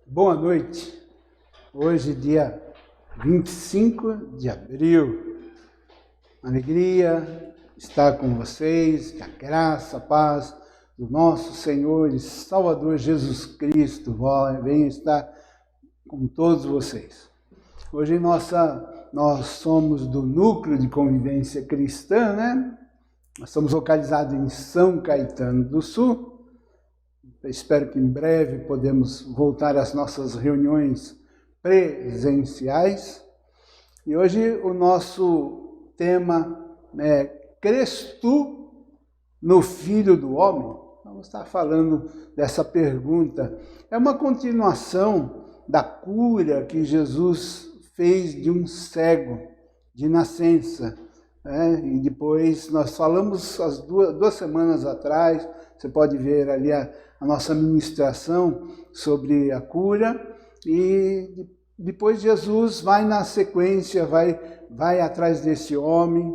Boa noite. Hoje, dia 25 de abril. Alegria estar com vocês, que a graça, a paz do nosso Senhor e Salvador Jesus Cristo venha estar com todos vocês. Hoje nós somos do Núcleo de Convivência Cristã, né? Nós estamos localizados em São Caetano do Sul. Espero que em breve podemos voltar às nossas reuniões presenciais. E hoje o nosso tema é Crês tu no Filho do Homem? Vamos estar falando dessa pergunta. É uma continuação da cura que Jesus fez de um cego de nascença. E depois nós falamos as duas semanas atrás, você pode ver ali a nossa ministração sobre a cura, e depois Jesus vai na sequência, vai atrás desse homem,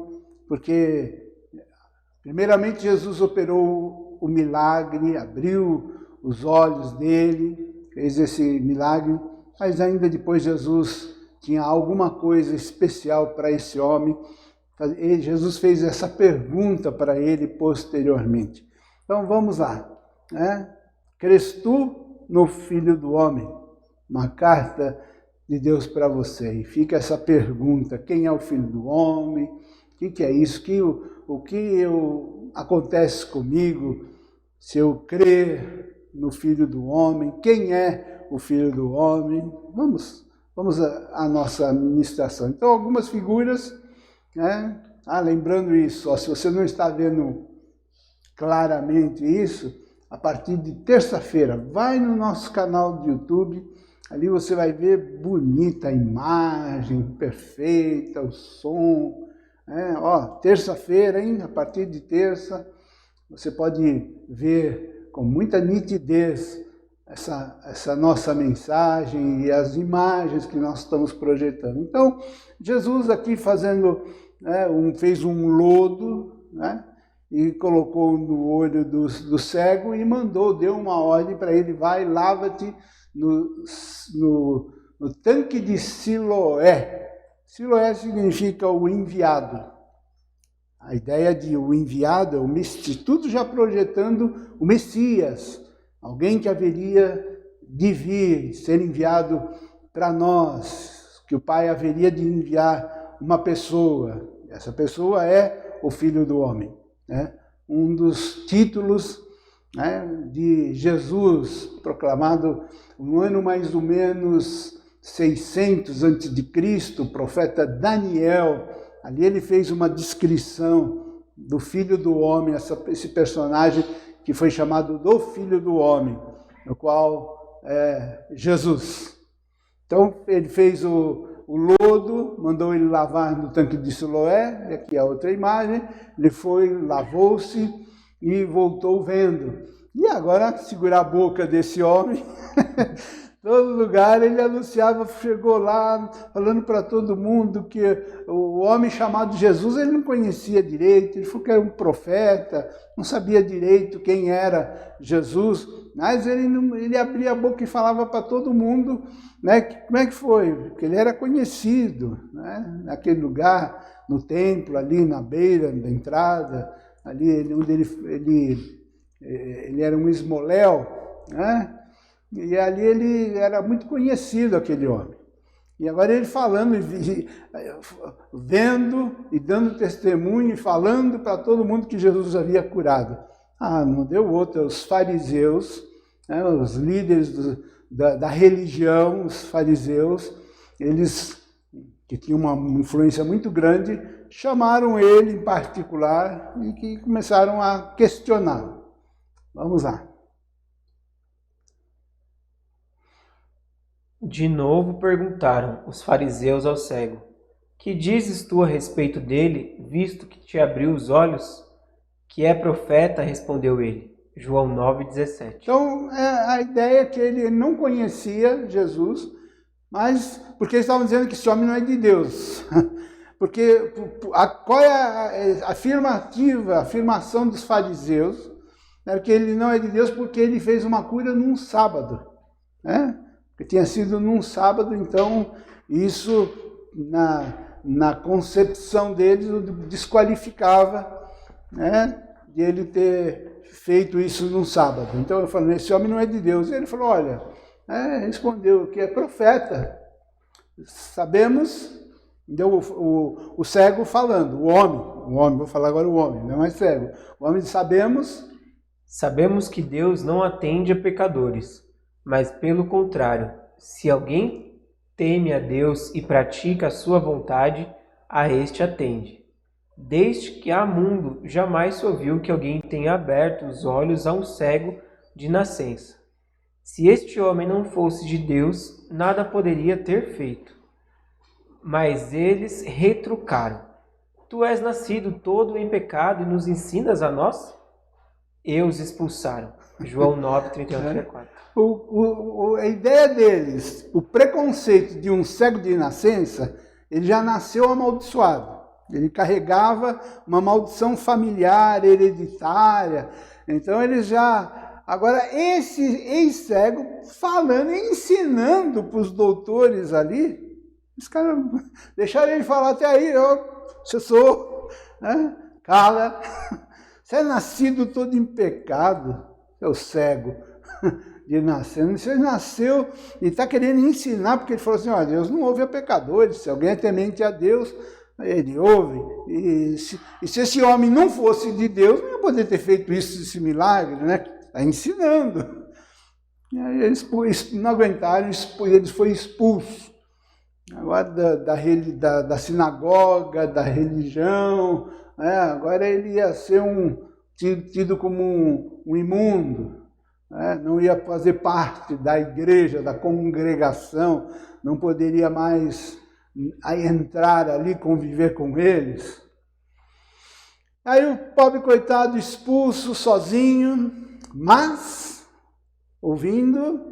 porque primeiramente Jesus operou o milagre, abriu os olhos dele, fez esse milagre, mas ainda depois Jesus tinha alguma coisa especial para esse homem. E Jesus fez essa pergunta para ele posteriormente. Então vamos lá. Crês tu no Filho do Homem? Uma carta de Deus para você. E fica essa pergunta: quem é o Filho do Homem? O que é isso? O que acontece comigo se eu crer no Filho do Homem? Quem é o Filho do Homem? Vamos à nossa ministração. Então, algumas figuras, lembrando isso, se você não está vendo claramente isso, a partir de terça-feira, vai no nosso canal do YouTube, ali você vai ver bonita a imagem, perfeita, o som. Terça-feira, a partir de terça, você pode ver com muita nitidez essa nossa mensagem e as imagens que nós estamos projetando. Então, Jesus aqui fez um lodo, e colocou no olho do cego e deu uma ordem para ele: vai, lava-te no tanque de Siloé. Siloé significa o enviado. A ideia de o enviado é o Messias, tudo já projetando o Messias, alguém que haveria de vir, ser enviado para nós, que o Pai haveria de enviar uma pessoa. Essa pessoa é o Filho do Homem. Um dos títulos de Jesus, proclamado no ano mais ou menos 600 a.C., o profeta Daniel, ali ele fez uma descrição do Filho do Homem, esse personagem que foi chamado do Filho do Homem, no qual é Jesus. Então ele fez o lodo, mandou ele lavar no tanque de Siloé, e aqui a outra imagem, ele foi, lavou-se e voltou vendo. E agora, segurar a boca desse homem, todo lugar ele anunciava, chegou lá, falando para todo mundo que o homem chamado Jesus, ele não conhecia direito, ele falou que era um profeta, não sabia direito quem era Jesus, mas ele abria a boca e falava para todo mundo, como é que foi? Porque ele era conhecido, naquele lugar, no templo, ali na beira da entrada, ali onde ele era um esmoléu, e ali ele era muito conhecido, aquele homem. E agora ele falando, vendo e dando testemunho e falando para todo mundo que Jesus havia curado. Não deu outra. Os fariseus, os líderes da religião, os fariseus, eles, que tinham uma influência muito grande, chamaram ele em particular e que começaram a questioná-lo. Vamos lá. De novo perguntaram os fariseus ao cego: que dizes tu a respeito dele, visto que te abriu os olhos? Que é profeta, respondeu ele. João 9,17. Então, a ideia é que ele não conhecia Jesus, mas porque eles estavam dizendo que esse homem não é de Deus. Porque qual é a afirmação dos fariseus? Era que ele não é de Deus porque ele fez uma cura num sábado. que tinha sido num sábado, então isso na concepção deles o desqualificava, né, de ele ter feito isso num sábado. Então eu falei, esse homem não é de Deus. E ele falou, olha, respondeu que é profeta. Sabemos, deu o cego falando, o homem, vou falar agora o homem, não é mais cego. O homem, Sabemos que Deus não atende a pecadores, mas pelo contrário, se alguém teme a Deus e pratica a sua vontade, a este atende. Desde que há mundo, jamais se ouviu que alguém tenha aberto os olhos a um cego de nascença. Se este homem não fosse de Deus, nada poderia ter feito. Mas eles retrucaram. Tu és nascido todo em pecado e nos ensinas a nós? E os expulsaram. João 9, 31, 34. A ideia deles, o preconceito de um cego de nascença, ele já nasceu amaldiçoado. Ele carregava uma maldição familiar, hereditária. Então ele já... Agora, esse ex-cego falando, ensinando para os doutores ali, os caras deixaram ele falar até aí, você sou, né? Cala, você é nascido todo em pecado, seu cego de nascer. Você nasceu e está querendo ensinar, porque ele falou assim, ó, Deus não ouve a pecadores, se alguém é temente a Deus, ele ouve. E se esse homem não fosse de Deus, não ia poder ter feito esse milagre, né? Está ensinando. E aí eles não aguentaram, eles foram expulsos. Agora da sinagoga, da religião, agora ele ia ser tido como um imundo, não ia fazer parte da igreja, da congregação, não poderia mais entrar ali, conviver com eles. Aí o pobre coitado expulso, sozinho, mas ouvindo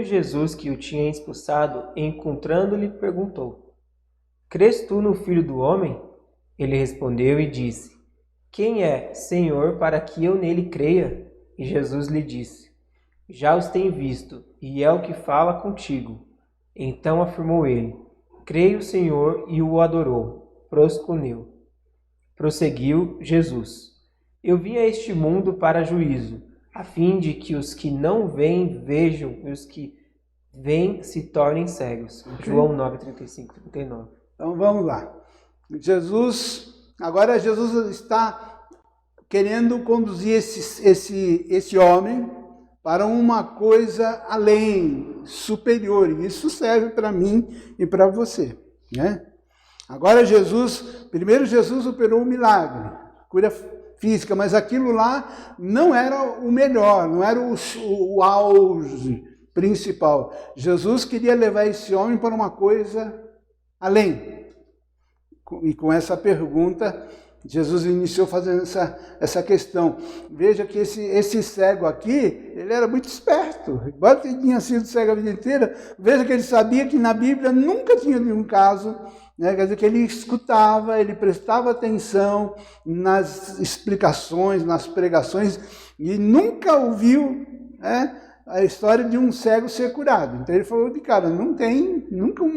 Jesus que o tinha expulsado, encontrando-lhe, perguntou: Crês tu no Filho do Homem? Ele respondeu e disse: Quem é, Senhor, para que eu nele creia? E Jesus lhe disse: Já os tenho visto, e é o que fala contigo. Então afirmou ele: Creio, Senhor, e o adorou. Proscuneu. Prosseguiu Jesus: Eu vim a este mundo para juízo, a fim de que os que não veem vejam e os que veem se tornem cegos. João 9, 35, 39. Então vamos lá. Agora Jesus está querendo conduzir esse homem para uma coisa além, superior. E isso serve para mim e para você, né? Agora primeiro Jesus operou um milagre, cura física, mas aquilo lá não era o melhor, não era o auge principal. Jesus queria levar esse homem para uma coisa além. E com essa pergunta, Jesus iniciou fazendo essa questão. Veja que esse cego aqui, ele era muito esperto. Embora ele tinha sido cego a vida inteira, veja que ele sabia que na Bíblia nunca tinha nenhum caso, né? Quer dizer, que ele escutava, ele prestava atenção nas explicações, nas pregações, e nunca ouviu, né, a história de um cego ser curado. Então ele falou de cara, nunca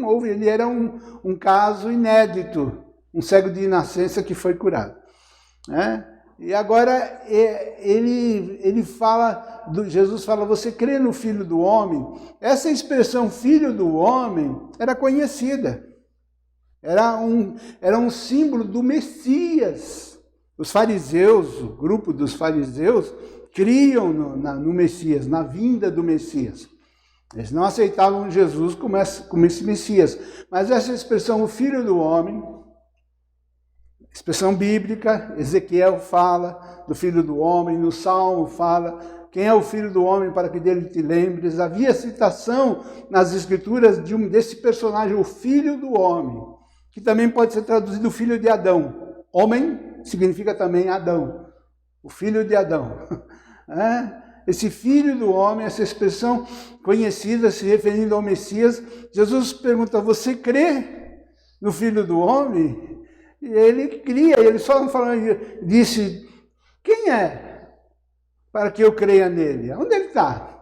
houve, ele era um caso inédito, um cego de nascença que foi curado, né? E agora Jesus fala, você crê no Filho do Homem? Essa expressão Filho do Homem era conhecida, era um símbolo do Messias. Os fariseus, o grupo dos fariseus, criam no Messias, na vinda do Messias. Eles não aceitavam Jesus como esse Messias. Mas essa expressão, o Filho do Homem, expressão bíblica, Ezequiel fala do Filho do Homem, no Salmo fala, quem é o Filho do Homem para que dele te lembres? Havia citação nas Escrituras desse personagem, o Filho do Homem, que também pode ser traduzido o Filho de Adão. Homem significa também Adão, o Filho de Adão. Esse Filho do Homem, essa expressão conhecida, se referindo ao Messias, Jesus pergunta, você crê no Filho do Homem? E ele cria, ele só disse, quem é para que eu creia nele? Onde ele está?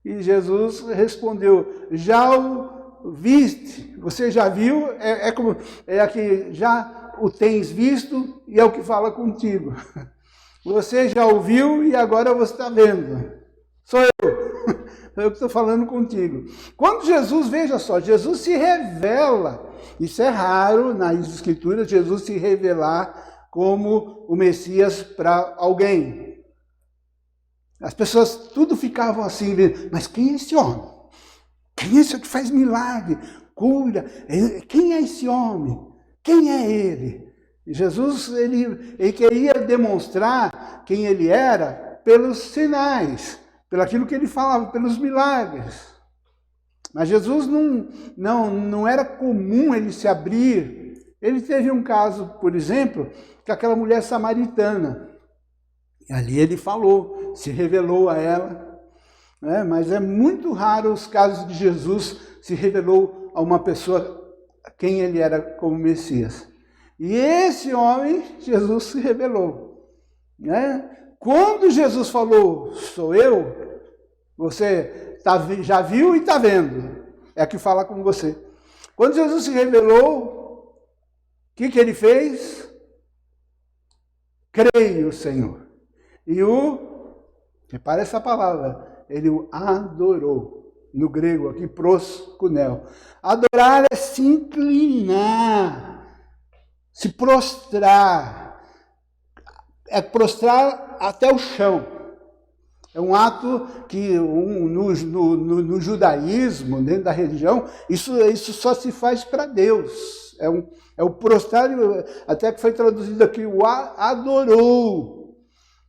E Jesus respondeu, já o viste, você já viu, é aqui, já o tens visto e é o que fala contigo. Você já ouviu e agora você está vendo. Sou eu que estou falando contigo. Quando Jesus, veja só, Jesus se revela, isso é raro nas Escrituras, Jesus se revelar como o Messias para alguém. As pessoas tudo ficavam assim, mas quem é esse homem? Quem é esse que faz milagre, cura? Quem é esse homem? Quem é ele? E Jesus, ele queria demonstrar quem ele era pelos sinais, pelo aquilo que ele falava, pelos milagres. Mas Jesus não era comum ele se abrir. Ele teve um caso, por exemplo, que aquela mulher samaritana. E ali ele falou, se revelou a ela. Né? Mas é muito raro os casos de Jesus se revelou a uma pessoa quem ele era como Messias. E esse homem, Jesus se revelou. Né? Quando Jesus falou, sou eu, você já viu e está vendo. É que fala com você. Quando Jesus se revelou, o que ele fez? Creio, Senhor. E repara essa palavra, ele o adorou. No grego aqui, proskuneo. Adorar é se inclinar, se prostrar. É prostrar até o chão. É um ato que no judaísmo, dentro da religião, isso só se faz para Deus. É o prostrar, até que foi traduzido aqui, o adorou.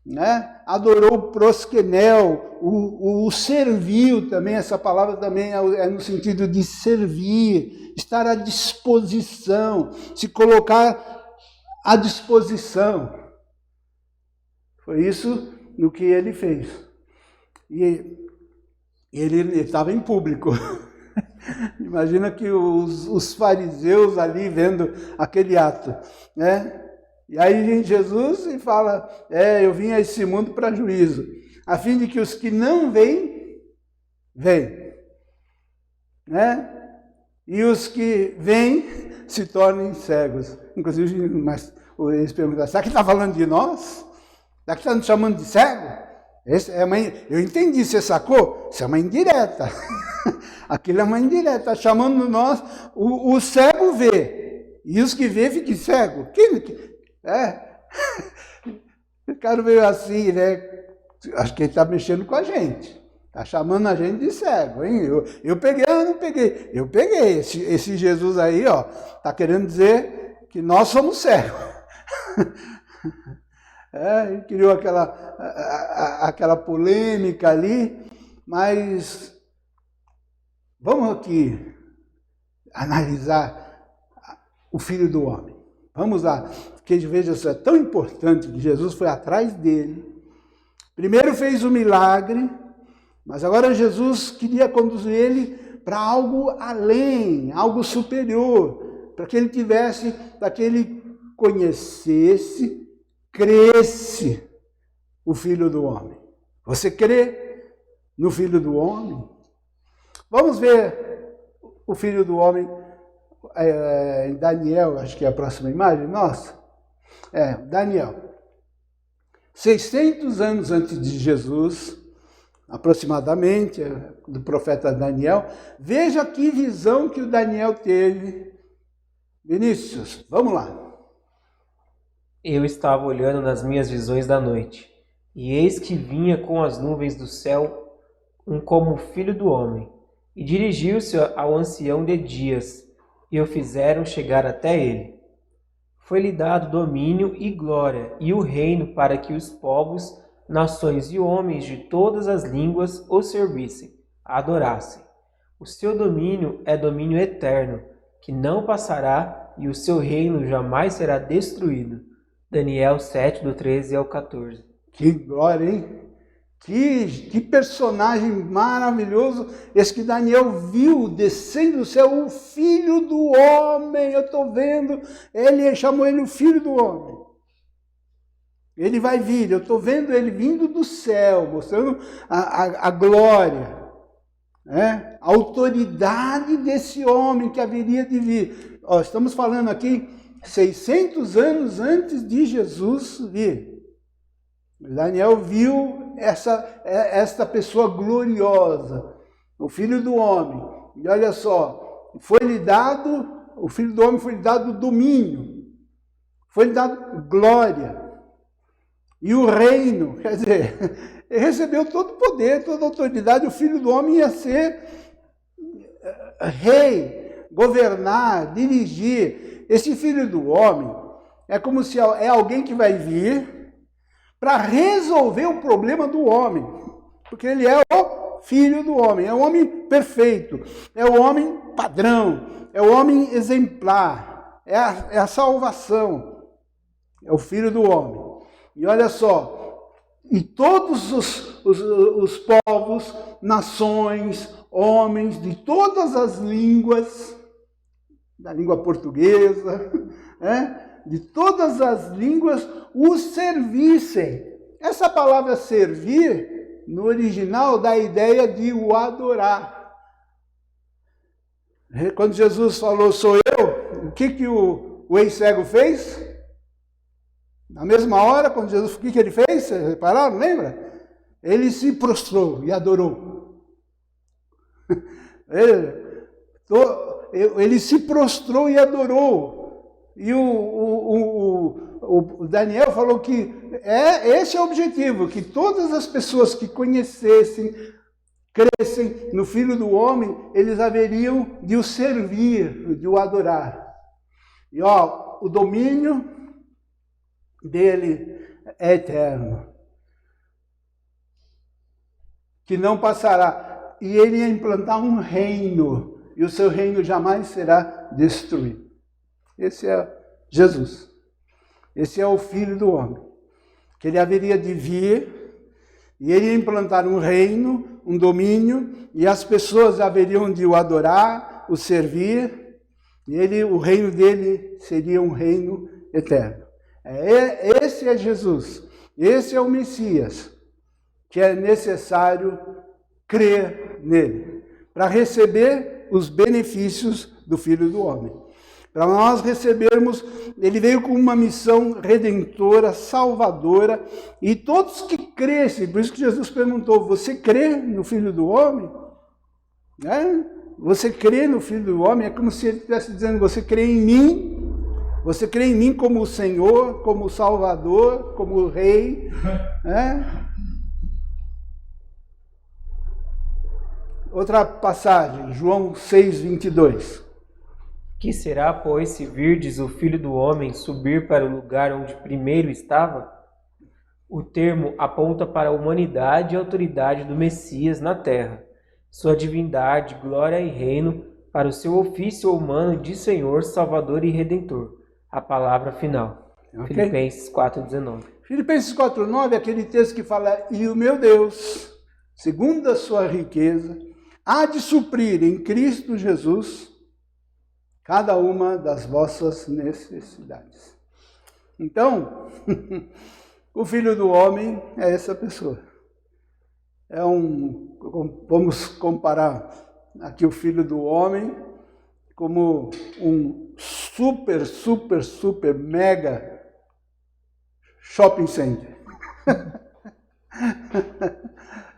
Né? Adorou, proskenel, o serviu também, essa palavra também é no sentido de servir, estar à disposição, se colocar à disposição. Foi isso no que ele fez. E ele estava em público. Imagina que os fariseus ali vendo aquele ato, né? E aí vem Jesus e fala, eu vim a esse mundo para juízo, a fim de que os que não vêm, venham. Né? E os que vêm se tornem cegos. Inclusive, mas eles perguntaram, será que está falando de nós? Será que está nos chamando de cego? Eu entendi, você sacou? Isso é uma indireta. Aquilo é uma indireta, está chamando nós, o cego vê, e os que vê ficam cegos. O cara veio assim, né? Acho que ele está mexendo com a gente. Está chamando a gente de cego, hein? Eu peguei, não peguei. Eu peguei. Esse Jesus aí, ó, está querendo dizer que nós somos cegos. Ele criou aquela polêmica ali, mas vamos aqui analisar o Filho do Homem. Vamos lá, porque veja só, é tão importante que Jesus foi atrás dele. Primeiro fez o milagre, mas agora Jesus queria conduzir ele para algo além, algo superior, para que ele tivesse, para que ele conhecesse, cresce o Filho do Homem. Você crê no Filho do Homem? Vamos ver o Filho do Homem em Daniel, acho que é a próxima imagem nossa. Daniel. 600 anos antes de Jesus, aproximadamente, do profeta Daniel. Veja que visão que o Daniel teve. Vinícius, vamos lá. Eu estava olhando nas minhas visões da noite, e eis que vinha com as nuvens do céu como filho do homem, e dirigiu-se ao ancião de dias, e o fizeram chegar até ele. Foi-lhe dado domínio e glória, e o reino para que os povos, nações e homens de todas as línguas o servissem, adorassem. O seu domínio é domínio eterno, que não passará, e o seu reino jamais será destruído. Daniel 7, do 13 ao 14. Que glória, hein? Que personagem maravilhoso esse que Daniel viu descendo do céu, o Filho do Homem. Eu estou vendo, ele chamou ele o Filho do Homem. Ele vai vir, eu estou vendo ele vindo do céu, mostrando a glória. A autoridade desse homem que haveria de vir. Estamos falando aqui 600 anos antes de Jesus vir. Daniel viu esta pessoa gloriosa, o Filho do Homem. E olha só, o Filho do Homem foi lhe dado domínio, foi lhe dado glória. E o reino, quer dizer, ele recebeu todo o poder, toda a autoridade. O Filho do Homem ia ser rei, governar, dirigir. Esse Filho do Homem é como se é alguém que vai vir para resolver o problema do homem, porque ele é o Filho do Homem, é o homem perfeito, é o homem padrão, é o homem exemplar, é a salvação, é o Filho do Homem. E olha só, e todos os povos, nações, homens de todas as línguas, da língua portuguesa, de todas as línguas, os servissem. Essa palavra servir, no original, dá a ideia de o adorar. Quando Jesus falou, sou eu, o que o ex-cego fez? Na mesma hora, quando Jesus, o que ele fez? Vocês repararam, lembra? Ele se prostrou e adorou. Ele se prostrou e adorou. E o Daniel falou que esse é o objetivo, que todas as pessoas que conhecessem, crescem no Filho do Homem, eles haveriam de o servir, de o adorar. E o domínio dele é eterno, que não passará. E ele ia implantar um reino, e o seu reino jamais será destruído. Esse é Jesus. Esse é o Filho do Homem. Que ele haveria de vir, e ele ia implantar um reino, um domínio, e as pessoas haveriam de o adorar, o servir, e o reino dele seria um reino eterno. Esse é Jesus. Esse é o Messias, que é necessário crer nele, para receber os benefícios do Filho do Homem. Para nós recebermos, ele veio com uma missão redentora, salvadora, e todos que crescem, por isso que Jesus perguntou, você crê no Filho do Homem? Você crê no Filho do Homem? É como se ele estivesse dizendo, você crê em mim? Você crê em mim como o Senhor, como o Salvador, como o Rei? Outra passagem, João 6:22. Que será, pois, se virdes o Filho do Homem subir para o lugar onde primeiro estava? O termo aponta para a humanidade e autoridade do Messias na terra, sua divindade, glória e reino, para o seu ofício humano de Senhor, Salvador e Redentor. A palavra final. Okay. Filipenses 4:19. Filipenses 4:9 é aquele texto que fala, e o meu Deus, segundo a sua riqueza, há de suprir em Cristo Jesus cada uma das vossas necessidades. Então, o Filho do Homem é essa pessoa. Vamos comparar aqui o Filho do Homem como um super mega shopping center.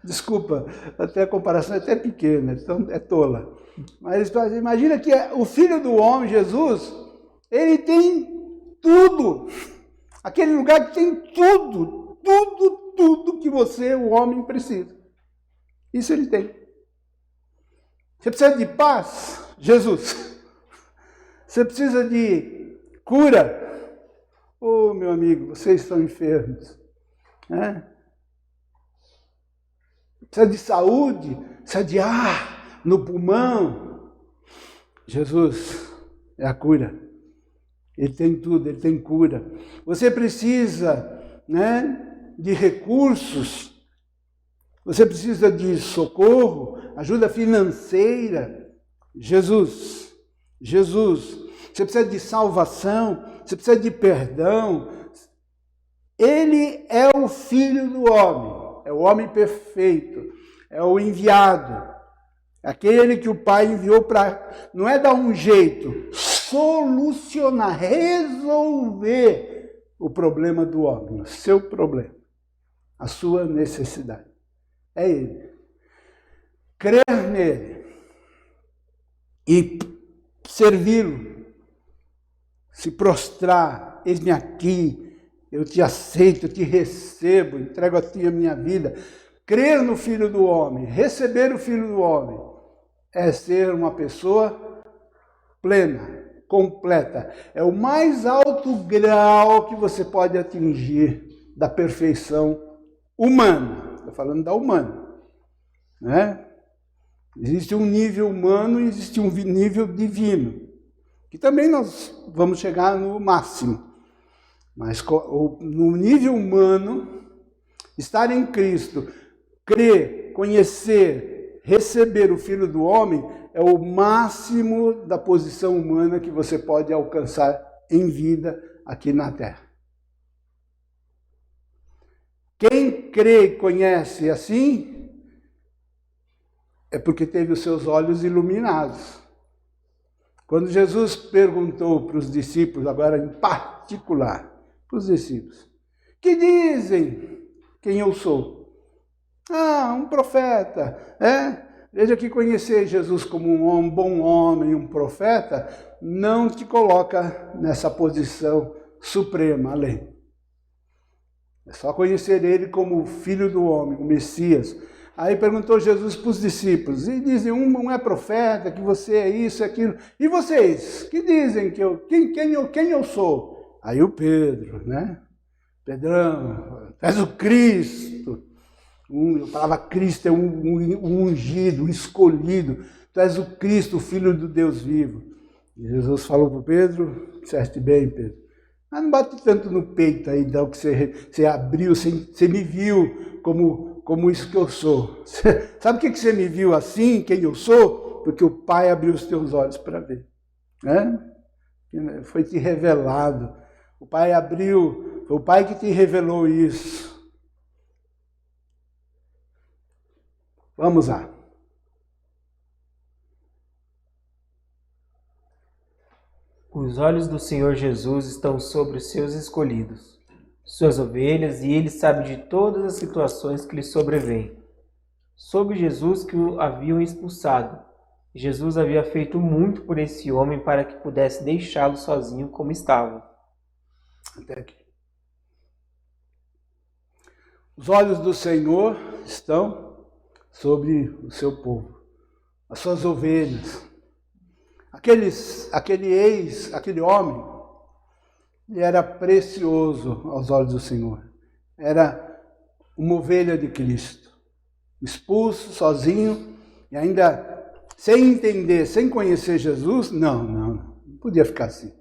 Desculpa, até a comparação é até pequena, então é tola. Mas imagina que o Filho do Homem, Jesus, ele tem tudo. Aquele lugar que tem tudo que você, o homem, precisa. Isso ele tem. Você precisa de paz? Jesus. Você precisa de cura? Oh, meu amigo, vocês estão enfermos. Precisa de saúde? Precisa de ar no pulmão? Jesus é a cura. Ele tem tudo, ele tem cura. Você precisa, de recursos. Você precisa de socorro, ajuda financeira. Jesus. Você precisa de salvação, você precisa de perdão. Ele é o Filho do Homem, é o homem perfeito, é o enviado. Aquele que o Pai enviou para, não é dar um jeito, solucionar, resolver o problema do homem, o seu problema, a sua necessidade. É Ele. Crer nele e servi-lo, se prostrar, eis-me aqui, eu te aceito, eu te recebo, entrego a ti a minha vida. Crer no Filho do Homem, receber o Filho do Homem, é ser uma pessoa plena, completa. É o mais alto grau que você pode atingir da perfeição humana. Estou falando da humana, né? Existe um nível humano e existe um nível divino, que também nós vamos chegar no máximo. Mas no nível humano, estar em Cristo, crer, conhecer, receber o Filho do Homem é o máximo da posição humana que você pode alcançar em vida aqui na Terra. Quem crê e conhece assim é porque teve os seus olhos iluminados. Quando Jesus perguntou para os discípulos, agora em particular, para os discípulos, que dizem quem eu sou? Ah, um profeta, Veja que conhecer Jesus como um bom homem, um profeta, não te coloca nessa posição suprema, além. É só conhecer ele como o Filho do Homem, o Messias. Aí perguntou Jesus para os discípulos, e dizem, um é profeta, que você é isso, aquilo. E vocês, que dizem que quem eu sou? Aí o Pedro, né? Pedrão, tu és o Cristo. A palavra Cristo é um ungido, um escolhido. Tu és o Cristo, o Filho do Deus vivo. E Jesus falou para o Pedro, disseste bem, Pedro. Mas não bate tanto no peito aí, não, que você abriu, você me viu como isso que eu sou. Sabe o que você me viu assim, quem eu sou? Porque o Pai abriu os teus olhos para ver. Foi te revelado. O Pai abriu, foi o Pai que te revelou isso. Vamos lá. Os olhos do Senhor Jesus estão sobre os seus escolhidos, suas ovelhas, e ele sabe de todas as situações que lhe sobrevêm. Soube Jesus que o haviam expulsado. Jesus havia feito muito por esse homem para que pudesse deixá-lo sozinho como estava. Até aqui. Os olhos do Senhor estão sobre o seu povo, as suas ovelhas. Aquele homem, ele era precioso aos olhos do Senhor. Era uma ovelha de Cristo, expulso, sozinho, e ainda sem entender, sem conhecer Jesus. Não podia ficar assim.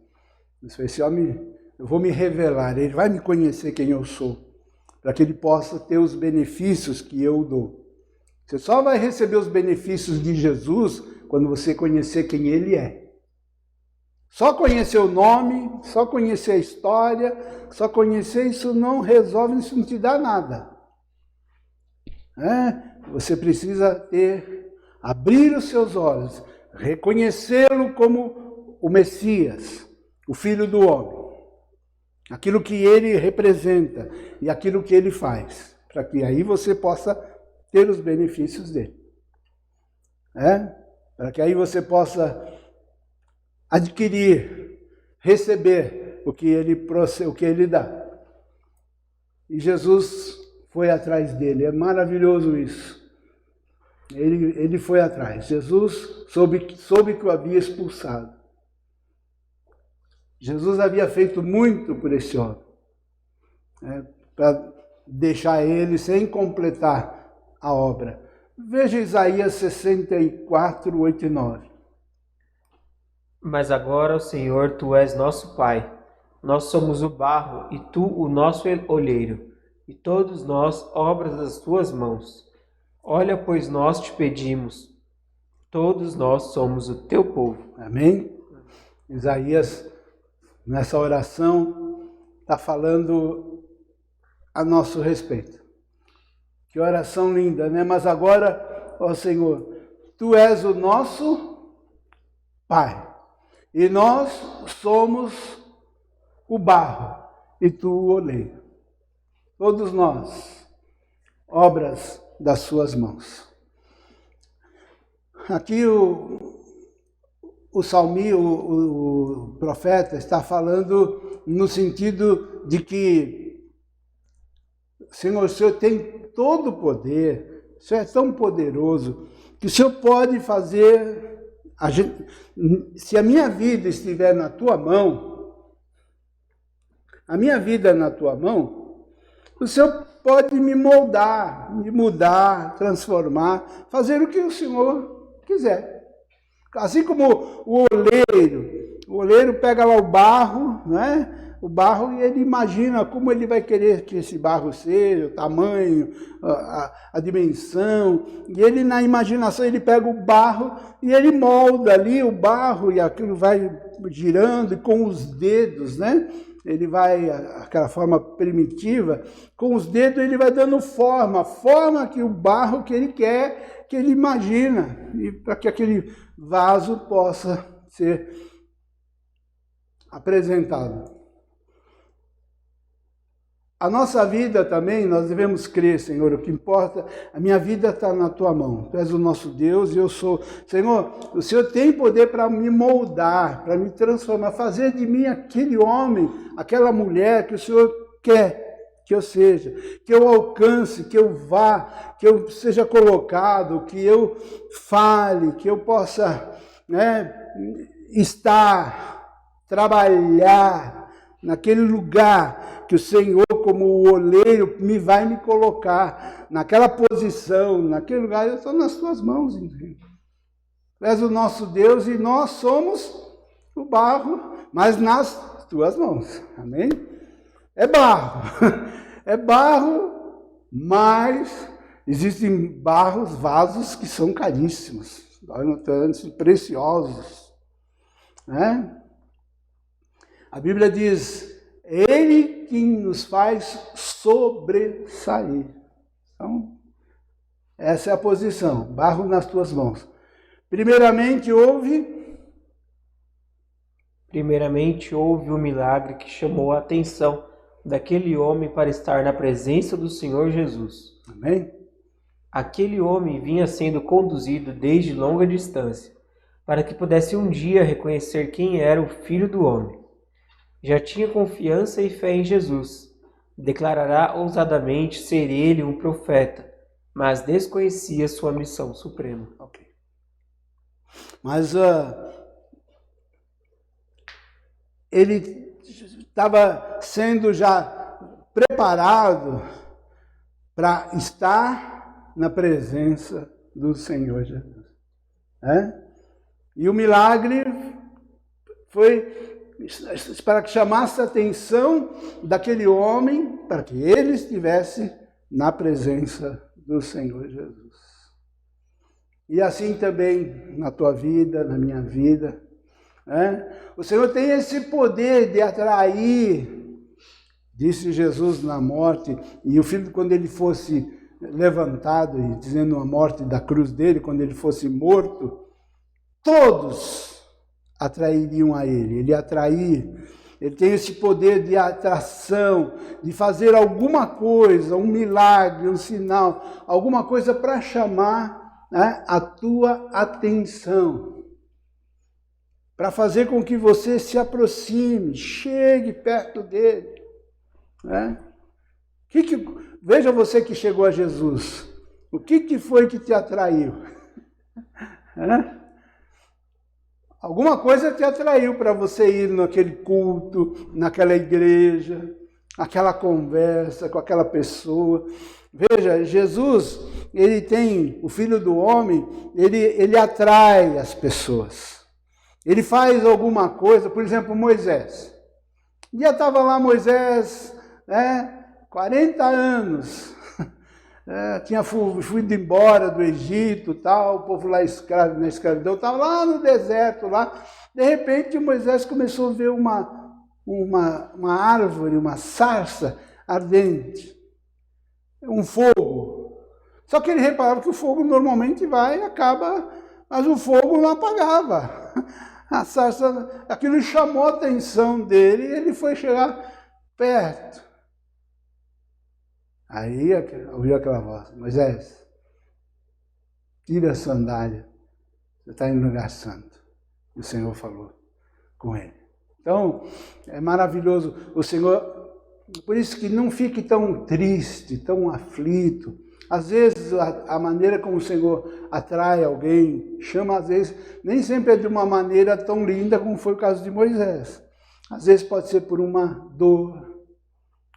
Esse homem, eu vou me revelar, ele vai me conhecer quem eu sou, para que ele possa ter os benefícios que eu dou. Você só vai receber os benefícios de Jesus quando você conhecer quem ele é. Só conhecer o nome, só conhecer a história, só conhecer isso não resolve, isso não te dá nada. Você precisa abrir os seus olhos, reconhecê-lo como o Messias, o Filho do Homem. Aquilo que ele representa e aquilo que ele faz, para que aí você possa ter os benefícios dele. Para que aí você possa adquirir, receber o que ele dá. E Jesus foi atrás dele, é maravilhoso isso. Ele foi atrás. Jesus soube que o havia expulsado. Jesus havia feito muito por esse homem, para deixar ele sem completar a obra. Veja Isaías 64, 8 e 9. Mas agora, ó Senhor, Tu és nosso Pai. Nós somos o barro e Tu o nosso olheiro, e todos nós obras das Tuas mãos. Olha, pois nós te pedimos, todos nós somos o Teu povo. Amém? Isaías, nessa oração, está falando a nosso respeito. Que oração linda, né? Mas agora, ó Senhor, Tu és o nosso Pai, e nós somos o barro, e Tu o oleiro. Todos nós, obras das Suas mãos. Aqui o salmista, o profeta está falando no sentido de que, Senhor, o Senhor tem todo o poder, o Senhor é tão poderoso, que o Senhor pode fazer, se a minha vida estiver na Tua mão, a minha vida na Tua mão, o Senhor pode me moldar, me mudar, transformar, fazer o que o Senhor quiser. Assim como o oleiro pega lá o barro, né? O barro, e ele imagina como ele vai querer que esse barro seja, o tamanho, a dimensão, e ele na imaginação ele pega o barro e ele molda ali o barro, e aquilo vai girando, e com os dedos, né? Ele vai, aquela forma primitiva, com os dedos ele vai dando forma que o barro que ele quer, que ele imagina, e para que aquele vaso possa ser apresentado. A nossa vida também, nós devemos crer, Senhor, o que importa, a minha vida está na Tua mão. Tu és o nosso Deus e eu sou. Senhor, o Senhor tem poder para me moldar, para me transformar, fazer de mim aquele homem, aquela mulher que o Senhor quer que eu seja, que eu alcance, que eu vá, que eu seja colocado, que eu fale, que eu possa, né, estar, trabalhar naquele lugar que o Senhor, como o oleiro, vai me colocar, naquela posição, naquele lugar. Eu estou nas Tuas mãos, entende? Tu és o nosso Deus e nós somos o barro, mas nas Tuas mãos. Amém? É barro, mas existem vasos que são caríssimos, preciosos, né? A Bíblia diz, Ele que nos faz sobressair. Então, essa é a posição, barro nas Tuas mãos. Primeiramente houve o milagre que chamou a atenção daquele homem para estar na presença do Senhor Jesus. Amém? Aquele homem vinha sendo conduzido desde longa distância, para que pudesse um dia reconhecer quem era o Filho do Homem. Já tinha confiança e fé em Jesus. Declarará ousadamente ser ele um profeta, mas desconhecia sua missão suprema. Ok. Mas ele estava sendo já preparado para estar na presença do Senhor Jesus. E o milagre foi para que chamasse a atenção daquele homem, para que ele estivesse na presença do Senhor Jesus. E assim também na tua vida, na minha vida. O Senhor tem esse poder de atrair, disse Jesus na morte, e o Filho, quando ele fosse levantado, e dizendo a morte da cruz dele, quando ele fosse morto, todos atrairiam a ele. Ele atrair, ele tem esse poder de atração, de fazer alguma coisa, um milagre, um sinal, alguma coisa para chamar, né, a tua atenção, para fazer com que você se aproxime, chegue perto dele. Veja você que chegou a Jesus, o que foi que te atraiu? Alguma coisa te atraiu para você ir naquele culto, naquela igreja, aquela conversa com aquela pessoa. Veja, Jesus, ele tem, o Filho do Homem, ele atrai as pessoas. Ele faz alguma coisa, por exemplo, Moisés. Um dia estava lá Moisés, 40 anos, tinha fugido embora do Egito, tal, o povo lá na escravidão, estava lá no deserto, lá. De repente Moisés começou a ver uma árvore, uma sarça ardente, um fogo. Só que ele reparava que o fogo normalmente vai e acaba mas o fogo não apagava. A sarça, aquilo chamou a atenção dele e ele foi chegar perto. Aí ouviu aquela voz: Moisés, tira a sandália, você está em lugar santo. E o Senhor falou com ele. Então, é maravilhoso o Senhor, por isso que não fique tão triste, tão aflito. Às vezes, a maneira como o Senhor atrai alguém, chama às vezes, nem sempre é de uma maneira tão linda como foi o caso de Moisés. Às vezes pode ser por uma dor,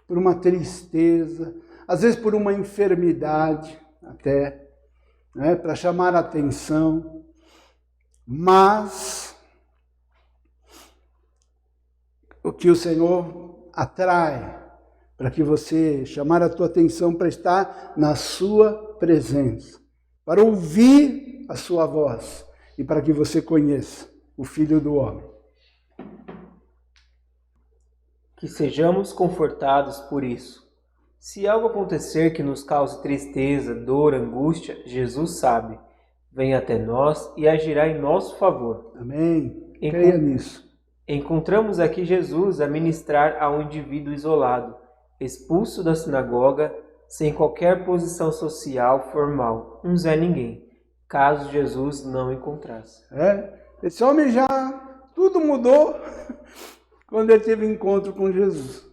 por uma tristeza, às vezes por uma enfermidade até, né, para chamar a atenção. Mas o que o Senhor atrai para que você chamar a tua atenção para estar na sua presença, para ouvir a sua voz e para que você conheça o Filho do Homem. Que sejamos confortados por isso. Se algo acontecer que nos cause tristeza, dor, angústia, Jesus sabe. Vem até nós e agirá em nosso favor. Amém. Creia nisso. Encontramos aqui Jesus a ministrar a um indivíduo isolado, expulso da sinagoga, sem qualquer posição social formal, um Zé Ninguém, caso Jesus não encontrasse. Esse homem já, tudo mudou quando ele teve encontro com Jesus.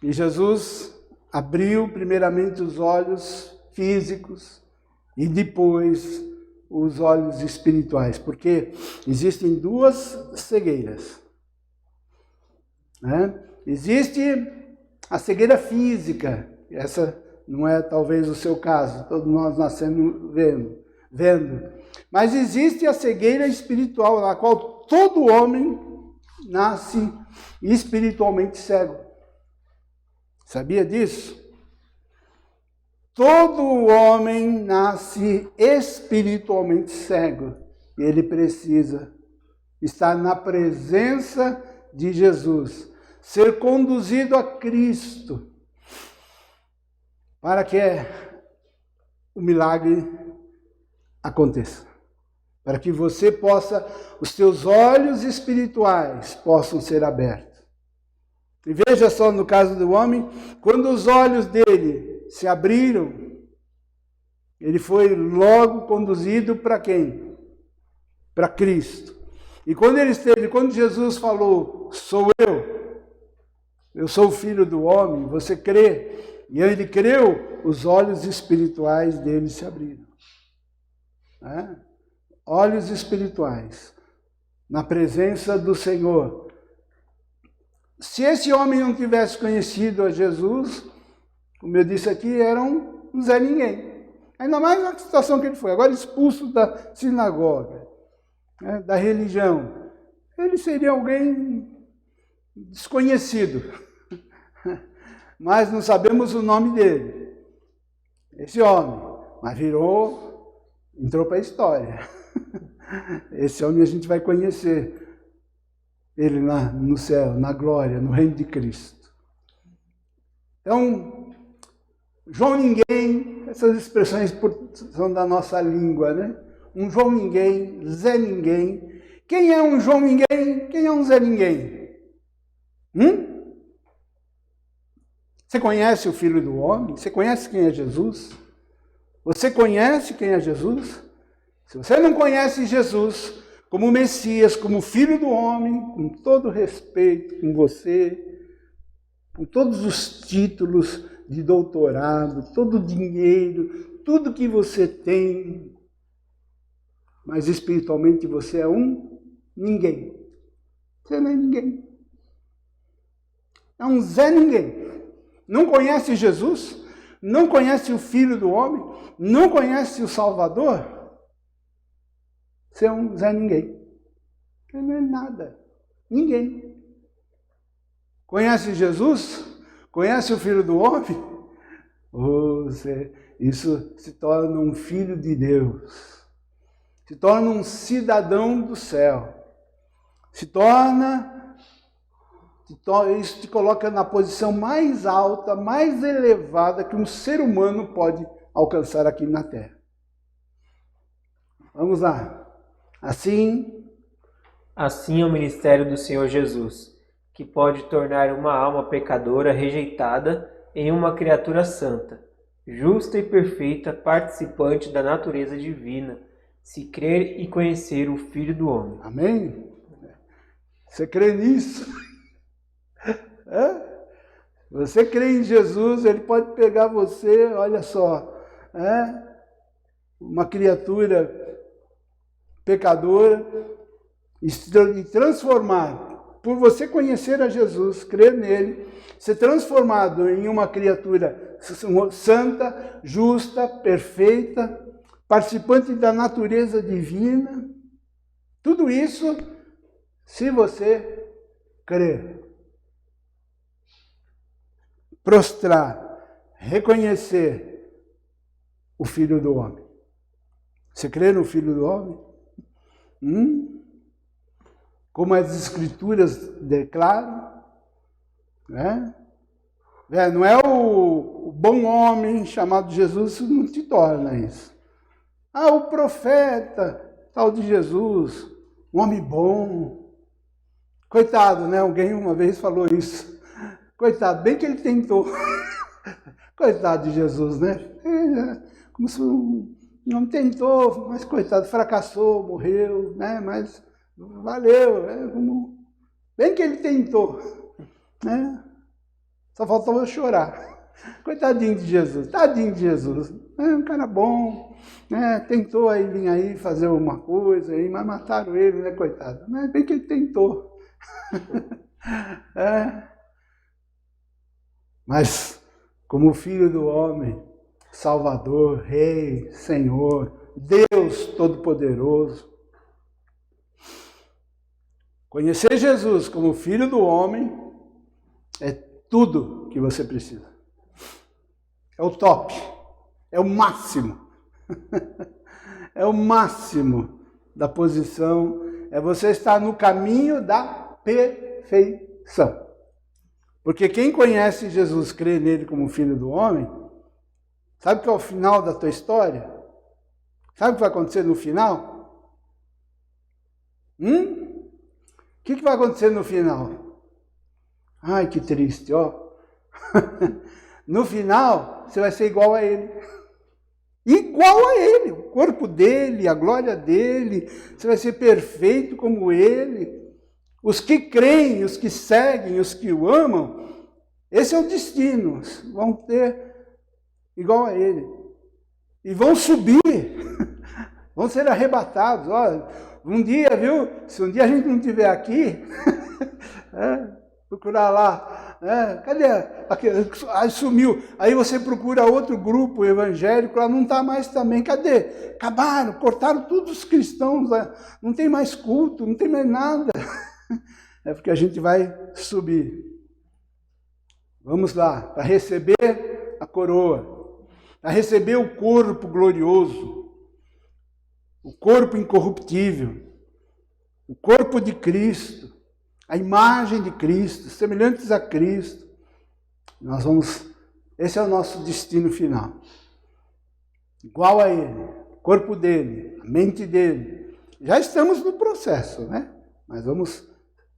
E Jesus abriu primeiramente os olhos físicos e depois os olhos espirituais, porque existem duas cegueiras. Existe a cegueira física, essa não é talvez o seu caso, todos nós nascemos vendo. Mas existe a cegueira espiritual, na qual todo homem nasce espiritualmente cego. Sabia disso? Todo homem nasce espiritualmente cego e ele precisa estar na presença de Jesus, ser conduzido a Cristo, para que o milagre aconteça. Para que você possa, os seus olhos espirituais possam ser abertos. E veja só no caso do homem, quando os olhos dele se abriram, ele foi logo conduzido para quem? Para Cristo. E quando Jesus falou, sou eu sou o Filho do Homem, você crê? E ele creu, os olhos espirituais dele se abriram. Olhos espirituais, na presença do Senhor. Se esse homem não tivesse conhecido a Jesus, como eu disse aqui, era um Zé Ninguém. Ainda mais na situação que ele foi, agora expulso da sinagoga, da religião. Ele seria alguém desconhecido, mas não sabemos o nome dele. Esse homem, mas entrou para a história. Esse homem a gente vai conhecer ele lá no céu, na glória, no reino de Cristo. Então, João Ninguém, essas expressões são da nossa língua, né? Um João Ninguém, Zé Ninguém. Quem é um João Ninguém? Quem é um Zé Ninguém? Você conhece o Filho do Homem? Você conhece quem é Jesus? Você conhece quem é Jesus? Se você não conhece Jesus como Messias, como Filho do Homem, com todo respeito com você, com todos os títulos de doutorado, todo o dinheiro, tudo que você tem, mas espiritualmente você é um ninguém. Você não é ninguém. É um Zé Ninguém. Não conhece Jesus? Não conhece o Filho do Homem? Não conhece o Salvador? Você é um Zé Ninguém. Você não é nada. Ninguém. Conhece Jesus? Conhece o Filho do Homem? Isso se torna um filho de Deus. Se torna um cidadão do céu. Isso te coloca na posição mais alta, mais elevada que um ser humano pode alcançar aqui na Terra. Vamos lá. Assim é o ministério do Senhor Jesus, que pode tornar uma alma pecadora rejeitada em uma criatura santa, justa e perfeita, participante da natureza divina, se crer e conhecer o Filho do Homem. Amém? Você crê nisso? Você crê em Jesus, Ele pode pegar você, olha só, uma criatura pecadora, e transformar, por você conhecer a Jesus, crer nele, ser transformado em uma criatura santa, justa, perfeita, participante da natureza divina. Tudo isso, se você crer, prostrar, reconhecer o Filho do Homem. Você crê no Filho do Homem? Como as Escrituras declaram, né? Não é o bom homem chamado Jesus, isso não te torna isso. O profeta, tal de Jesus, um homem bom. Coitado, né? Alguém uma vez falou isso. Coitado, bem que ele tentou. Coitado de Jesus, né? Como se não tentou, mas coitado, fracassou, morreu, né? Mas valeu, bem que ele tentou, né? Só faltou eu chorar. Coitadinho de Jesus, tadinho de Jesus. Um cara bom, né? Tentou aí vir aí fazer uma coisa, aí, mas mataram ele, né? Coitado. Mas bem que ele tentou. Mas como Filho do Homem, Salvador, Rei, Senhor, Deus Todo-Poderoso, conhecer Jesus como Filho do Homem é tudo que você precisa. É o top, é o máximo. É o máximo da posição, é você estar no caminho da perfeição. Porque quem conhece Jesus, crê nele como Filho do Homem, sabe que é o final da tua história? Sabe o que vai acontecer no final? O que vai acontecer no final? Ai, que triste, ó. No final, você vai ser igual a ele. Igual a ele. O corpo dele, a glória dele. Você vai ser perfeito como ele. Os que creem, os que seguem, os que o amam, esse é o destino. Vão ter igual a ele. E vão subir. Vão ser arrebatados. Olha, um dia, viu? Se um dia a gente não estiver aqui, procurar lá. Cadê? Aí sumiu. Aí você procura outro grupo evangélico, lá não está mais também. Cadê? Acabaram, cortaram todos os cristãos. Não tem mais culto, não tem mais nada. É porque a gente vai subir. Vamos lá, para receber a coroa, para receber o corpo glorioso, o corpo incorruptível, o corpo de Cristo, a imagem de Cristo, semelhantes a Cristo. Esse é o nosso destino final. Igual a Ele, o corpo dele, a mente dele. Já estamos no processo, né? Mas vamos,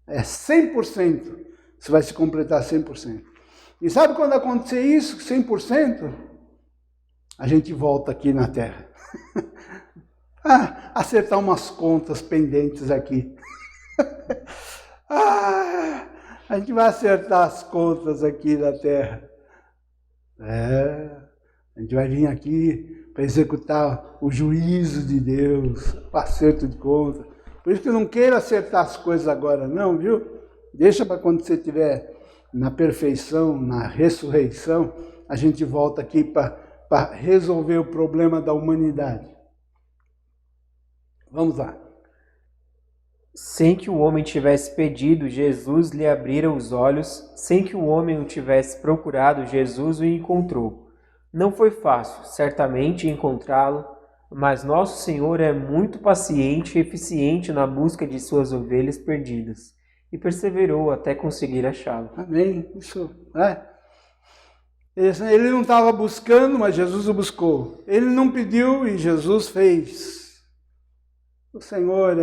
100%, isso vai se completar 100%. E sabe quando acontecer isso, 100%? A gente volta aqui na Terra. Acertar umas contas pendentes aqui. A gente vai acertar as contas aqui na Terra. A gente vai vir aqui para executar o juízo de Deus, o acerto de contas. Por isso que eu não quero acertar as coisas agora não, viu? Deixa para quando você estiver na perfeição, na ressurreição, a gente volta aqui para resolver o problema da humanidade. Vamos lá. Sem que o homem tivesse pedido, Jesus lhe abrira os olhos. Sem que o homem o tivesse procurado, Jesus o encontrou. Não foi fácil, certamente, encontrá-lo, mas nosso Senhor é muito paciente e eficiente na busca de suas ovelhas perdidas, e perseverou até conseguir achá-lo. Amém. Isso, Ele não estava buscando, mas Jesus o buscou. Ele não pediu e Jesus fez. O Senhor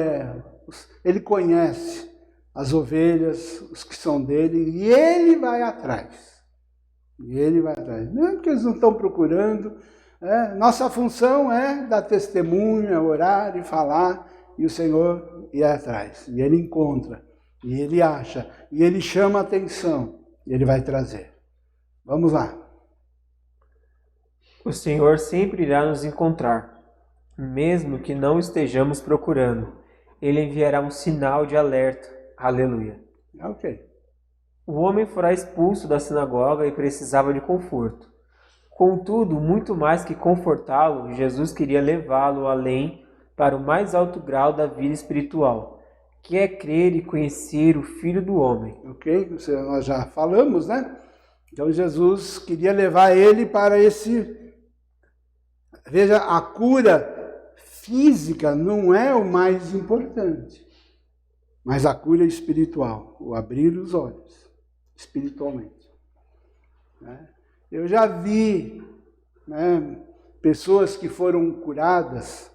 Ele conhece as ovelhas, os que são dele, e Ele vai atrás. E Ele vai atrás. Não é porque eles não estão procurando. Nossa função é dar testemunho, é orar e falar, e o Senhor ir atrás. E Ele encontra, e Ele acha, e Ele chama a atenção, e Ele vai trazer. Vamos lá. O Senhor sempre irá nos encontrar, mesmo que não estejamos procurando. Ele enviará um sinal de alerta. Aleluia. Ok. O homem fora expulso da sinagoga e precisava de conforto. Contudo, muito mais que confortá-lo, Jesus queria levá-lo além para o mais alto grau da vida espiritual, que é crer e conhecer o Filho do Homem. Ok, nós já falamos, né? Então Jesus queria levar ele para esse... Veja, a cura física não é o mais importante, mas a cura espiritual, o abrir os olhos, espiritualmente. Eu já vi, né, pessoas que foram curadas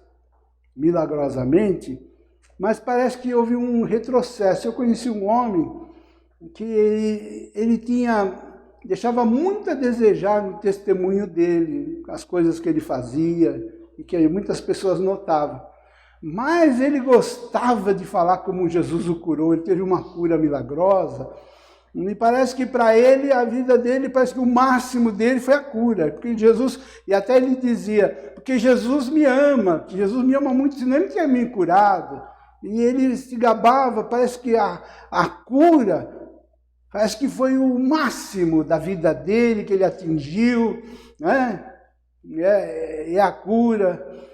milagrosamente, mas parece que houve um retrocesso. Eu conheci um homem que ele deixava muito a desejar no testemunho dele, as coisas que ele fazia, e que muitas pessoas notavam. Mas ele gostava de falar como Jesus o curou, ele teve uma cura milagrosa. Me parece que para ele, a vida dele, parece que o máximo dele foi a cura. Porque Jesus, e até ele dizia, porque Jesus me ama muito, senão ele tinha me curado. E ele se gabava, parece que a cura, parece que foi o máximo da vida dele, que ele atingiu, né? E a cura...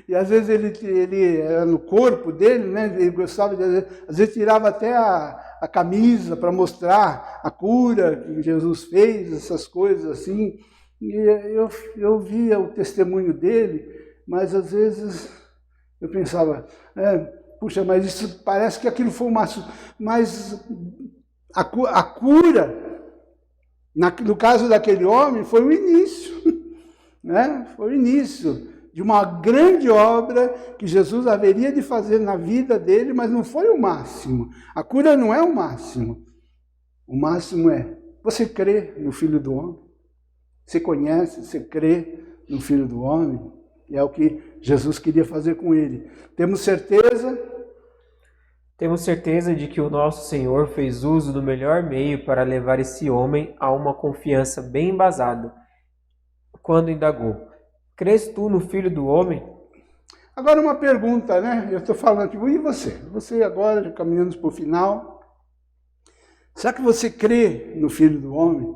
E às vezes ele era no corpo dele, né? Ele gostava de, às vezes tirava até a camisa para mostrar a cura que Jesus fez, essas coisas assim. E eu via o testemunho dele, mas às vezes eu pensava, puxa, mas isso parece que aquilo foi uma... Mas a cura, no caso daquele homem, foi o início, né? Foi o início de uma grande obra que Jesus haveria de fazer na vida dele, mas não foi o máximo. A cura não é o máximo. O máximo é, você crê no Filho do Homem? Você conhece, você crê no Filho do Homem? E é o que Jesus queria fazer com ele. Temos certeza? Temos certeza de que o nosso Senhor fez uso do melhor meio para levar esse homem a uma confiança bem embasada, quando indagou: crês tu no Filho do Homem? Agora uma pergunta, né? Eu estou falando aqui, e você? Você agora, já caminhando para o final, será que você crê no Filho do Homem?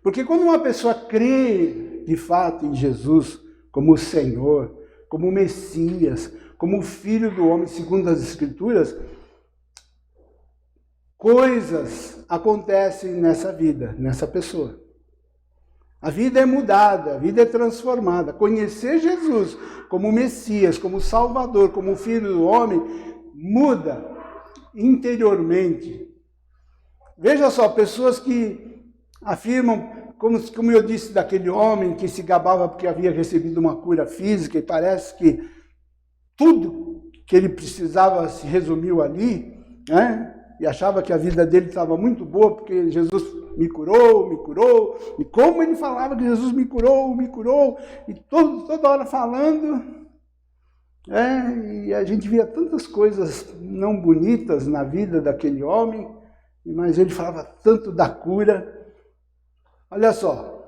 Porque quando uma pessoa crê de fato em Jesus como o Senhor, como o Messias, como o Filho do Homem, segundo as Escrituras, coisas acontecem nessa vida, nessa pessoa. A vida é mudada, a vida é transformada. Conhecer Jesus como Messias, como Salvador, como Filho do Homem, muda interiormente. Veja só, pessoas que afirmam, como eu disse daquele homem que se gabava porque havia recebido uma cura física e parece que tudo que ele precisava se resumiu ali, né? E achava que a vida dele estava muito boa porque Jesus me curou, e como ele falava que Jesus me curou, e toda hora falando, e a gente via tantas coisas não bonitas na vida daquele homem, mas ele falava tanto da cura. Olha só,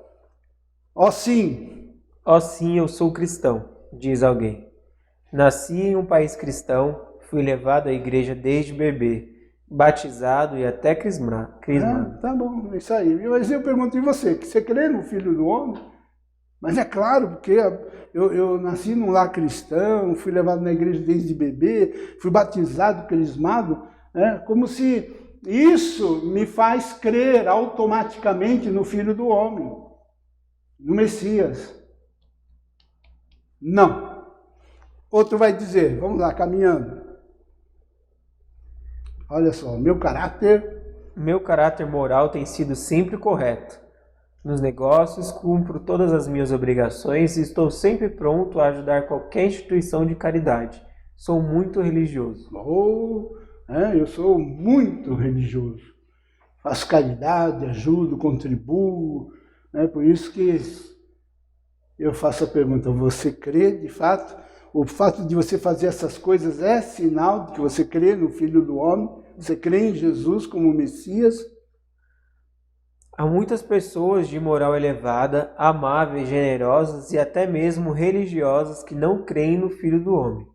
ó sim, eu sou cristão, diz alguém. Nasci em um país cristão, fui levado à igreja desde bebê, batizado e até crismado. Tá bom, é isso aí. Mas eu pergunto, e você? Que você crê no Filho do Homem? Mas é claro, porque eu nasci num lar cristão, fui levado na igreja desde bebê, fui batizado, crismado, como se isso me faz crer automaticamente no Filho do Homem, no Messias. Não. Outro vai dizer, vamos lá, caminhando. Olha só, meu caráter moral tem sido sempre correto. Nos negócios, cumpro todas as minhas obrigações e estou sempre pronto a ajudar qualquer instituição de caridade. Sou muito religioso. Eu sou muito religioso. Faço caridade, ajudo, contribuo. Por isso que eu faço a pergunta, você crê de fato? O fato de você fazer essas coisas é sinal de que você crê no Filho do Homem? Você crê em Jesus como Messias? Há muitas pessoas de moral elevada, amáveis, generosas e até mesmo religiosas que não creem no Filho do Homem.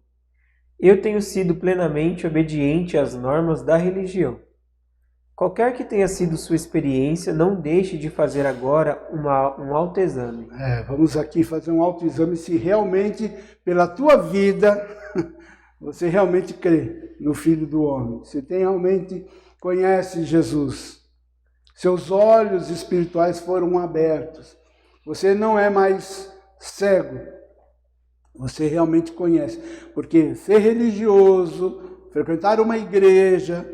Eu tenho sido plenamente obediente às normas da religião. Qualquer que tenha sido sua experiência, não deixe de fazer agora um autoexame. Vamos aqui fazer um autoexame se realmente, pela tua vida, você realmente crê no Filho do Homem. Você realmente conhece Jesus. Seus olhos espirituais foram abertos. Você não é mais cego. Você realmente conhece. Porque ser religioso, frequentar uma igreja,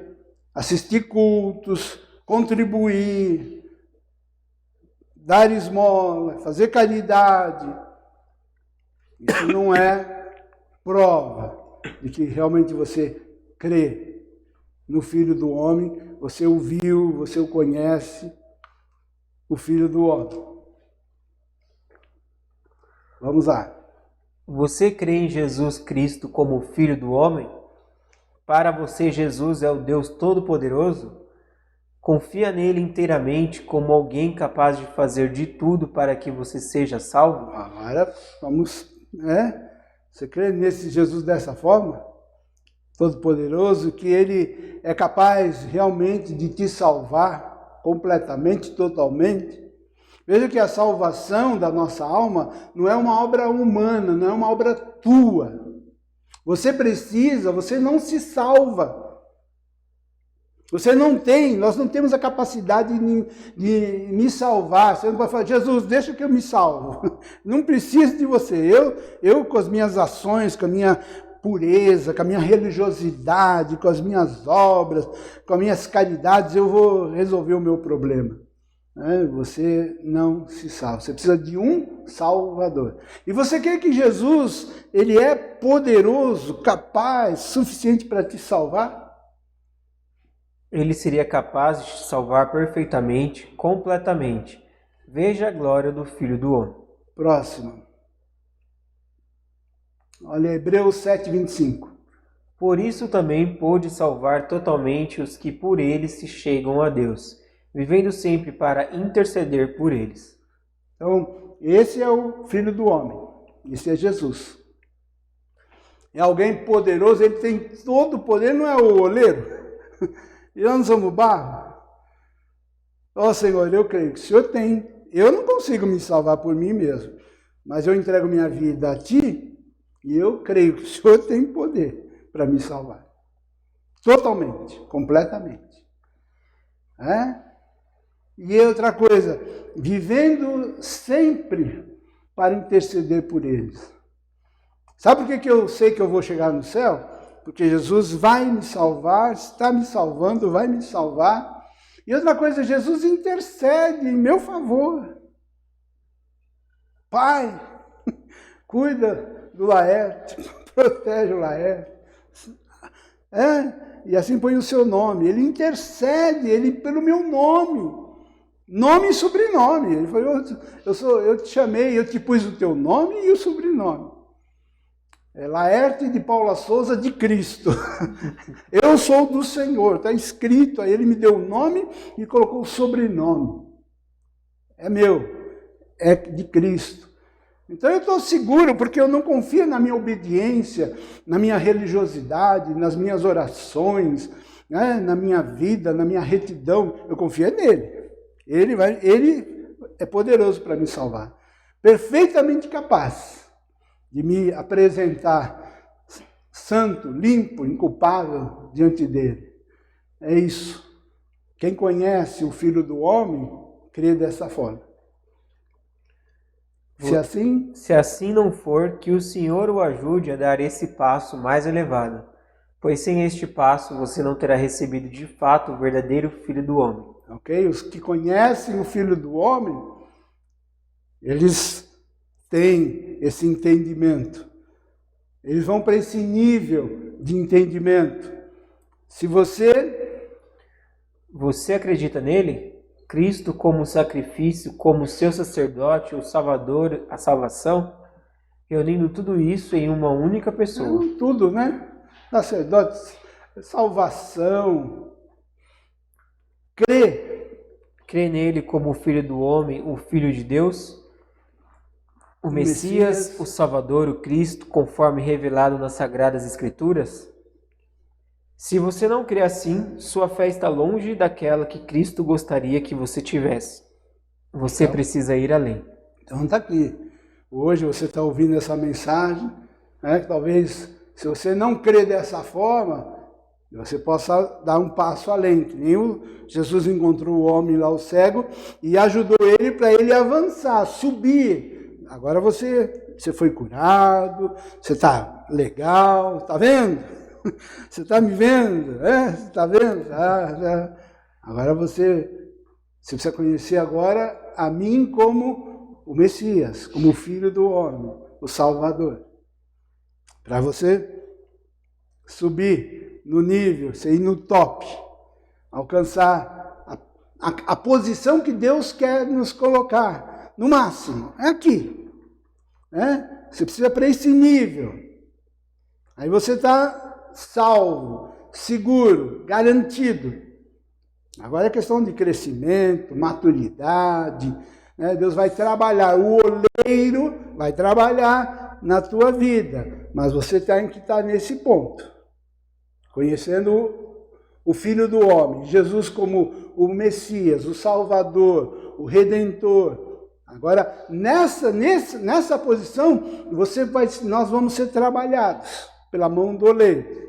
assistir cultos, contribuir, dar esmola, fazer caridade, isso não é prova de que realmente você crê no Filho do Homem, você o viu, você o conhece, o Filho do Homem. Vamos lá. Você crê em Jesus Cristo como Filho do Homem? Para você, Jesus é o Deus Todo-Poderoso? Confia nele inteiramente como alguém capaz de fazer de tudo para que você seja salvo? Agora, você crê nesse Jesus dessa forma? Todo-Poderoso, que ele é capaz realmente de te salvar completamente, totalmente? Veja que a salvação da nossa alma não é uma obra humana, não é uma obra tua. Você não se salva. Nós não temos a capacidade de me salvar. Você não pode falar, Jesus, deixa que eu me salvo. Não preciso de você. Eu com as minhas ações, com a minha pureza, com a minha religiosidade, com as minhas obras, com as minhas caridades, eu vou resolver o meu problema. Você não se salva. Você precisa de um Salvador. E você crê que Jesus, ele é poderoso, capaz, suficiente para te salvar? Ele seria capaz de te salvar perfeitamente, completamente. Veja a glória do Filho do Homem. Próximo. Olha, Hebreus 7:25. Por isso também pôde salvar totalmente os que por ele se chegam a Deus, vivendo sempre para interceder por eles. Então, esse é o Filho do Homem. Esse é Jesus. É alguém poderoso, ele tem todo o poder, não é o oleiro? E nós não somos barro? Senhor, eu creio que o Senhor tem. Eu não consigo me salvar por mim mesmo, mas eu entrego minha vida a Ti e eu creio que o Senhor tem poder para me salvar. Totalmente, completamente. E outra coisa, vivendo sempre para interceder por eles. Sabe por que eu sei que eu vou chegar no céu? Porque Jesus vai me salvar, está me salvando, vai me salvar. E outra coisa, Jesus intercede em meu favor. Pai, cuida do Laerte, protege o Laerte. E assim põe o seu nome. Ele intercede, pelo meu nome. Nome e sobrenome. Ele falou, eu te chamei, eu te pus o teu nome e o sobrenome. Laerte de Paula Souza de Cristo. Eu sou do Senhor. Está escrito, aí ele me deu o nome e colocou o sobrenome. É meu, é de Cristo. Então eu estou seguro, porque eu não confio na minha obediência, na minha religiosidade, nas minhas orações, na minha vida, na minha retidão. Eu confio nele. Ele é poderoso para me salvar. Perfeitamente capaz de me apresentar santo, limpo, inculpável diante dele. É isso. Quem conhece o Filho do Homem, crê dessa forma. Se assim não for, que o Senhor o ajude a dar esse passo mais elevado, pois sem este passo você não terá recebido de fato o verdadeiro Filho do Homem. Ok? Os que conhecem o Filho do Homem, eles têm esse entendimento Eles vão para esse nível de entendimento. Se você acredita nele, Cristo como sacrifício, como seu sacerdote, o Salvador, a salvação, reunindo tudo isso em uma única pessoa. Tudo, né? Sacerdote, salvação. Crê nele como o Filho do Homem, o Filho de Deus, o Messias, o Salvador, o Cristo, conforme revelado nas Sagradas Escrituras? Se você não crê assim, sua fé está longe daquela que Cristo gostaria que você tivesse. Você precisa ir além. Então está aqui. Hoje você está ouvindo essa mensagem, né? Talvez, se você não crê dessa forma, você possa dar um passo além. Jesus encontrou o homem lá, o cego, e ajudou ele para ele avançar, subir. Agora você foi curado, você está legal, está vendo? Você está me vendo? Você está vendo? Agora você precisa conhecer agora a mim como o Messias, como o Filho do Homem, o Salvador. Para você subir no nível, você ir no top, alcançar a posição que Deus quer nos colocar, no máximo, é aqui. Né? Você precisa para esse nível. Aí você está salvo, seguro, garantido. Agora é questão de crescimento, maturidade, né? Deus vai trabalhar, o oleiro vai trabalhar na tua vida, mas você tem que estar nesse ponto, conhecendo o Filho do Homem, Jesus como o Messias, o Salvador, o Redentor. Agora, nessa posição, nós vamos ser trabalhados pela mão do oleiro.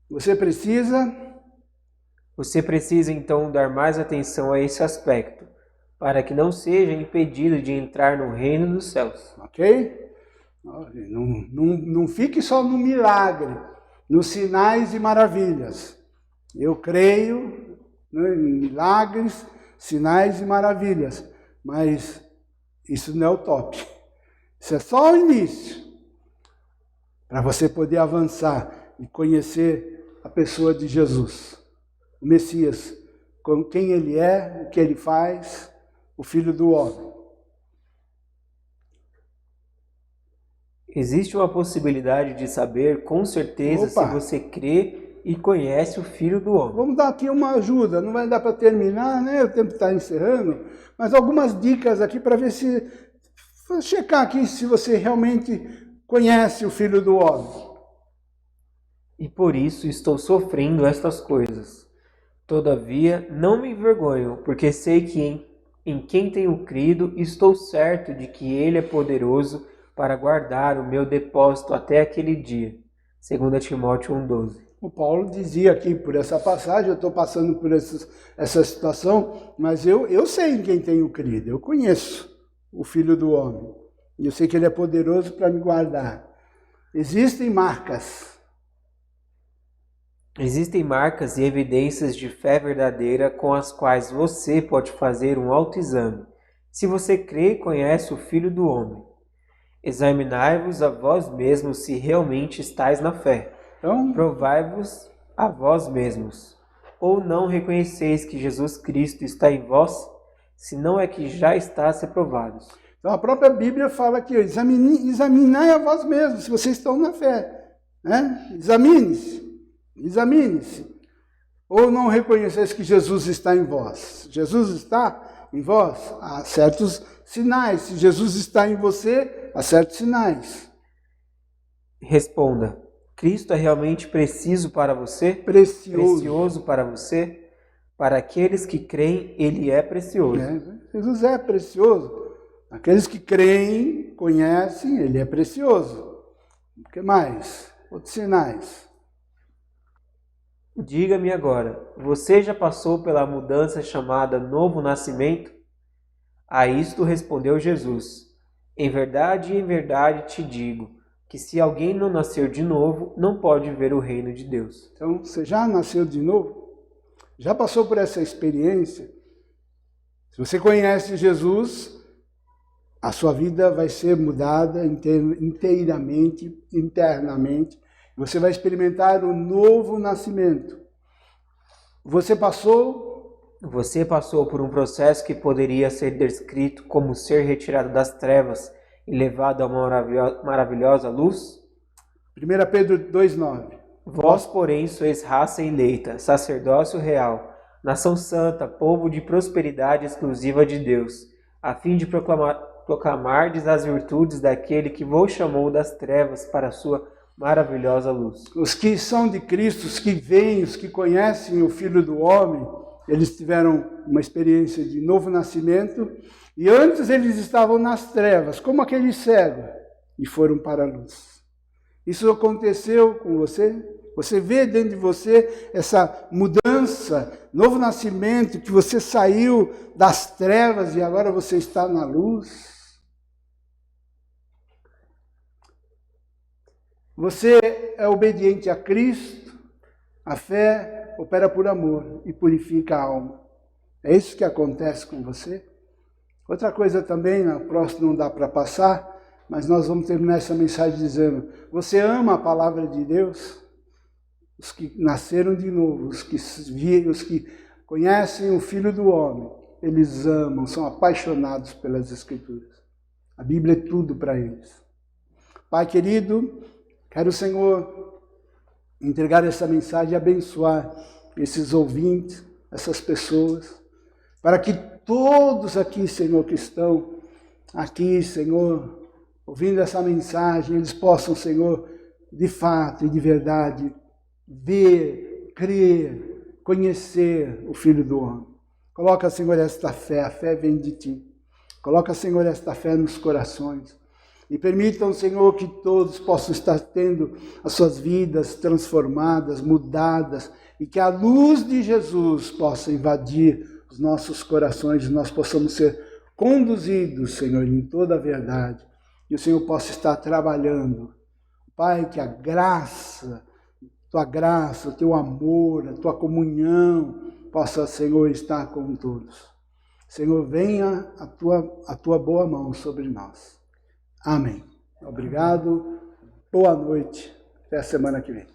Você precisa então dar mais atenção a esse aspecto, para que não seja impedido de entrar no reino dos céus. Ok? Não fique só no milagre, nos sinais e maravilhas. Eu creio em milagres, sinais e maravilhas, mas isso não é o top. Isso é só o início, para você poder avançar e conhecer a pessoa de Jesus, o Messias, quem ele é, o que ele faz, o Filho do Homem. Existe uma possibilidade de saber com certeza se você crê e conhece o Filho do Homem. Vamos dar aqui uma ajuda, não vai dar para terminar, né? O tempo está encerrando, mas algumas dicas aqui para ver se... checar aqui se você realmente conhece o Filho do Homem. E por isso estou sofrendo estas coisas. Todavia, não me envergonho, porque sei que em quem tenho crido, estou certo de que Ele é poderoso para guardar o meu depósito até aquele dia. 2 Timóteo 1,12. O Paulo dizia aqui, por essa passagem, eu estou passando por essa situação, mas eu sei em quem tenho crido, eu conheço o Filho do Homem. E eu sei que Ele é poderoso para me guardar. Existem marcas e evidências de fé verdadeira com as quais você pode fazer um autoexame. Se você crê e conhece o Filho do Homem, examinai-vos a vós mesmos se realmente estáis na fé. Então, provai-vos a vós mesmos. Ou não reconheceis que Jesus Cristo está em vós, se não é que já estáis reprovados. Então a própria Bíblia fala aqui, examinai a vós mesmos, se vocês estão na fé. Né? Examine-se. Ou não reconheceis que Jesus está em vós. Jesus está em vós, há certos sinais. Se Jesus está em você, há certos sinais. Responda, Cristo é realmente preciso para você? Precioso para você? Para aqueles que creem, Ele é precioso. Jesus é precioso. Aqueles que creem, conhecem, Ele é precioso. O que mais? Outros sinais. Diga-me agora, você já passou pela mudança chamada novo nascimento? A isto respondeu Jesus, em verdade te digo, que se alguém não nasceu de novo, não pode ver o reino de Deus. Então, você já nasceu de novo? Já passou por essa experiência? Se você conhece Jesus, A sua vida vai ser mudada inteiramente, internamente. Você vai experimentar o novo nascimento. Você passou por um processo que poderia ser descrito como ser retirado das trevas e levado a uma maravilhosa luz? 1 Pedro 2,9. Vós, porém, sois raça eleita, sacerdócio real, nação santa, povo de prosperidade exclusiva de Deus, a fim de proclamardes as virtudes daquele que vos chamou das trevas para a sua maravilhosa luz. Os que são de Cristo, os que veem, os que conhecem o Filho do Homem, eles tiveram uma experiência de novo nascimento e antes eles estavam nas trevas, como aquele cego, e foram para a luz. Isso aconteceu com você? Você vê dentro de você essa mudança, novo nascimento, que você saiu das trevas e agora você está na luz? Você é obediente a Cristo, a fé opera por amor e purifica a alma. É isso que acontece com você? Outra coisa também, na próxima não dá para passar, mas nós vamos terminar essa mensagem dizendo: você ama a palavra de Deus? Os que nasceram de novo, os que conhecem o Filho do Homem, eles amam, são apaixonados pelas Escrituras. A Bíblia é tudo para eles. Pai querido, quero, Senhor, entregar essa mensagem e abençoar esses ouvintes, essas pessoas, para que todos aqui, Senhor, que estão aqui, Senhor, ouvindo essa mensagem, eles possam, Senhor, de fato e de verdade, ver, crer, conhecer o Filho do Homem. Coloca, Senhor, esta fé, a fé vem de Ti. Coloca, Senhor, esta fé nos corações. E permitam, Senhor, que todos possam estar tendo as suas vidas transformadas, mudadas, e que a luz de Jesus possa invadir os nossos corações, e nós possamos ser conduzidos, Senhor, em toda a verdade. E o Senhor possa estar trabalhando. Pai, que a graça, Tua graça, o Teu amor, a Tua comunhão possa, Senhor, estar com todos. Senhor, venha a tua boa mão sobre nós. Amém. Obrigado. Boa noite. Até a semana que vem.